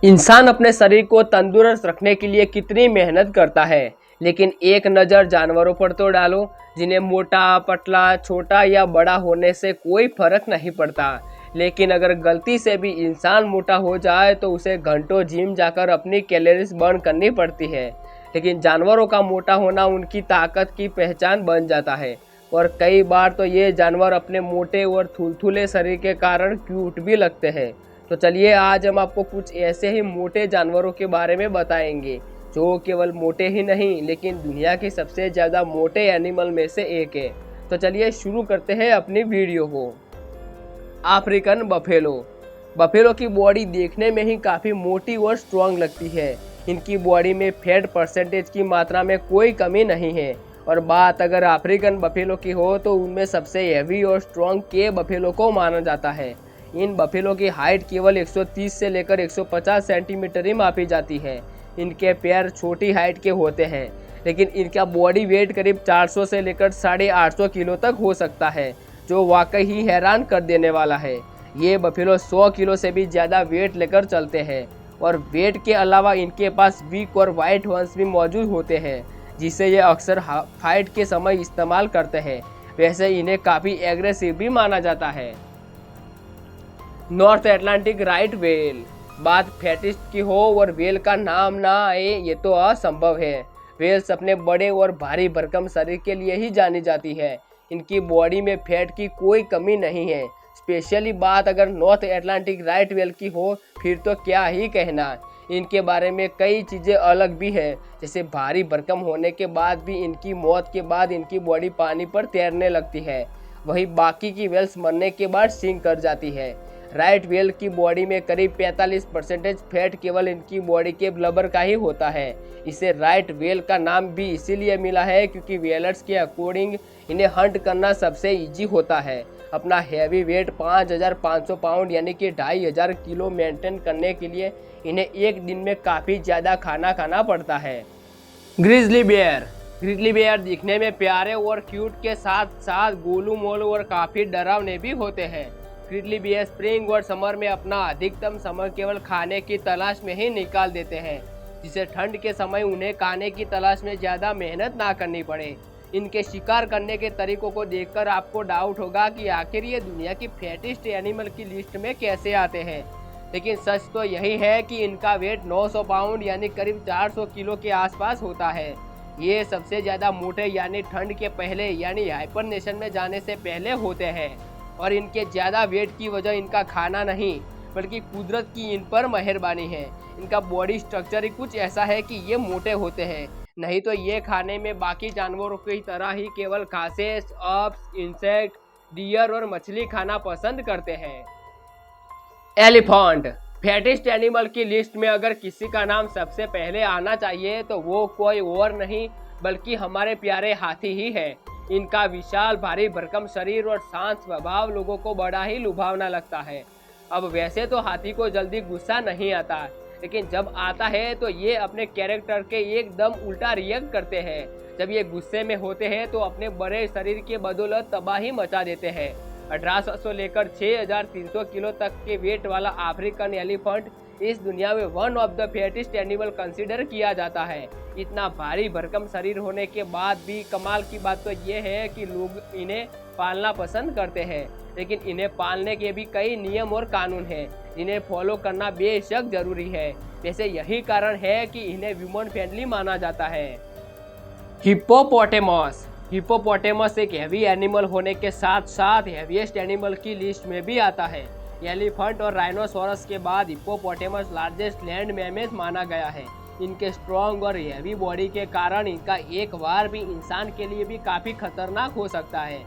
इंसान अपने शरीर को तंदुरुस्त रखने के लिए कितनी मेहनत करता है, लेकिन एक नज़र जानवरों पर तो डालो जिन्हें मोटा, पतला, छोटा या बड़ा होने से कोई फर्क नहीं पड़ता। लेकिन अगर गलती से भी इंसान मोटा हो जाए तो उसे घंटों जिम जाकर अपनी कैलोरीज बर्न करनी पड़ती है। लेकिन जानवरों का मोटा होना उनकी ताकत की पहचान बन जाता है और कई बार तो ये जानवर अपने मोटे और थुलथुले शरीर के कारण क्यूट भी लगते हैं। तो चलिए आज हम आपको कुछ ऐसे ही मोटे जानवरों के बारे में बताएंगे जो केवल मोटे ही नहीं लेकिन दुनिया के सबसे ज़्यादा मोटे एनिमल में से एक है। तो चलिए शुरू करते हैं अपनी वीडियो को। African buffalo. बफेलो की बॉडी देखने में ही काफ़ी मोटी और स्ट्रॉन्ग लगती है। इनकी बॉडी में फैट परसेंटेज की मात्रा में कोई कमी नहीं है। और बात अगर अफ्रीकन बफेलो की हो तो उनमें सबसे हैवी और स्ट्रॉन्ग के बफेलो को माना जाता है। इन बफेलो की हाइट केवल 130 से लेकर 150 सेंटीमीटर ही मापी जाती है। इनके पैर छोटी हाइट के होते हैं, लेकिन इनका बॉडी वेट करीब 400 से लेकर 850 किलो तक हो सकता है, जो वाकई ही हैरान कर देने वाला है। ये बफेलो 100 किलो से भी ज़्यादा वेट लेकर चलते हैं और वेट के अलावा इनके पास वीक और वाइट हॉर्न्स भी मौजूद होते हैं, जिसे ये अक्सर फाइट के समय इस्तेमाल करते हैं। वैसे इन्हें काफ़ी एग्रेसिव भी माना जाता है। North Atlantic right well. बात फेटिस्ट की हो और वेल का नाम ना आए ये तो असंभव है। वेल्स अपने बड़े और भारी भरकम शरीर के लिए ही जानी जाती है। इनकी बॉडी में फैट की कोई कमी नहीं है। स्पेशली बात अगर नॉर्थ अटलांटिक राइट वेल की हो फिर तो क्या ही कहना। इनके बारे में कई चीज़ें अलग भी है, जैसे भारी भरकम होने के बाद भी इनकी मौत के बाद इनकी बॉडी पानी पर तैरने लगती है, वही बाकी की वेल्स मरने के बाद सिंक कर जाती है। राइट वेल की बॉडी में करीब 45% फैट केवल इनकी बॉडी के ब्लबर का ही होता है। इसे राइट वेल का नाम भी इसीलिए मिला है क्योंकि वेलर्स के अकॉर्डिंग इन्हें हंट करना सबसे इजी होता है। अपना हैवी वेट 5500 पाउंड यानी कि 2500 किलो मेंटेन करने के लिए इन्हें एक दिन में काफ़ी ज़्यादा खाना खाना पड़ता है। Grizzly bear. ग्रिजली बेयर दिखने में प्यारे और क्यूट के साथ साथ गोलू मोलू और काफ़ी डरावने भी होते हैं। ग्रिजली बेयर स्प्रिंग और समर में अपना अधिकतम समय केवल खाने की तलाश में ही निकाल देते हैं, जिससे ठंड के समय उन्हें खाने की तलाश में ज़्यादा मेहनत ना करनी पड़े। इनके शिकार करने के तरीकों को देखकर आपको डाउट होगा कि आखिर ये दुनिया की फैटेस्ट एनिमल की लिस्ट में कैसे आते हैं, लेकिन सच तो यही है कि इनका वेट 900 पाउंड यानी करीब 400 किलो के आसपास होता है। ये सबसे ज़्यादा मोटे यानी ठंड के पहले यानी हाइबरनेशन में जाने से पहले होते हैं और इनके ज़्यादा वेट की वजह इनका खाना नहीं बल्कि कुदरत की इन पर मेहरबानी है। इनका बॉडी स्ट्रक्चर ही कुछ ऐसा है कि ये मोटे होते हैं, नहीं तो ये खाने में बाकी जानवरों की तरह ही केवल घासें, अप्स, इंसेक्ट, डियर और मछली खाना पसंद करते हैं। एलिफेंट। फैटेस्ट एनिमल की लिस्ट में अगर किसी का नाम सबसे पहले आना चाहिए तो वो कोई और नहीं बल्कि हमारे प्यारे हाथी ही है। इनका विशाल भारी भरकम शरीर और शांत स्वभाव लोगों को बड़ा ही लुभावना लगता है। अब वैसे तो हाथी को जल्दी गुस्सा नहीं आता, लेकिन जब आता है तो ये अपने कैरेक्टर के एकदम उल्टा रिएक्ट करते हैं। जब ये गुस्से में होते हैं तो अपने बड़े शरीर के बदौलत तबाही मचा देते हैं। 1800 लेकर 6300 किलो तक के वेट वाला अफ्रीकन एलिफेंट इस दुनिया में one of the fattest animal consider किया जाता है। इतना भारी भरकम शरीर होने के बाद भी कमाल की बात तो ये है कि लोग इन्हें पालना पसंद करते हैं, लेकिन इन्हें पालने के भी कई नियम और कानून हैं जिन्हें फॉलो करना बेशक जरूरी है। वैसे यही कारण है कि इन्हें ह्यूमन फ्रेंडली माना जाता है। हिप्पोपोटेमस। हिप्पोपोटेमस एक हैवी एनिमल होने के साथ साथ हैवीएस्ट एनिमल की लिस्ट में भी आता है। एलिफेंट और राइनोसोरस के बाद हिप्पोपोटेमस लार्जेस्ट लैंड मैमथ माना गया है। इनके स्ट्रॉन्ग और हैवी बॉडी के कारण इनका एक बार भी इंसान के लिए भी काफ़ी खतरनाक हो सकता है।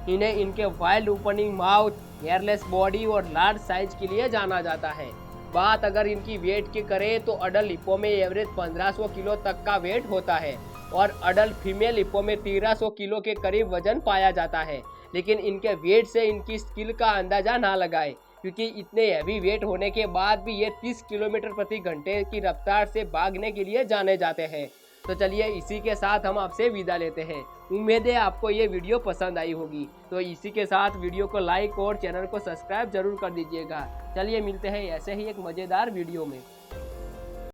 इन्हें इनके wild opening mouth, hairless body और लार्ज साइज के लिए जाना जाता है। बात अगर इनकी वेट की करें तो अडल्ट हिप्पो में एवरेज 1500 किलो तक का वेट होता है और अडल्ट फीमेल हिप्पो में 1300 किलो के करीब वजन पाया जाता है। लेकिन इनके वेट से इनकी स्किल का अंदाजा ना लगाए, क्योंकि इतने हैवी वेट होने के बाद भी ये 30 किलोमीटर प्रति घंटे की रफ्तार से भागने के लिए जाने जाते हैं। तो चलिए इसी के साथ हम आपसे विदा लेते हैं। उम्मीद है आपको ये वीडियो पसंद आई होगी। तो इसी के साथ वीडियो को लाइक और चैनल को सब्सक्राइब जरूर कर दीजिएगा। चलिए मिलते हैं ऐसे ही एक मज़ेदार वीडियो में।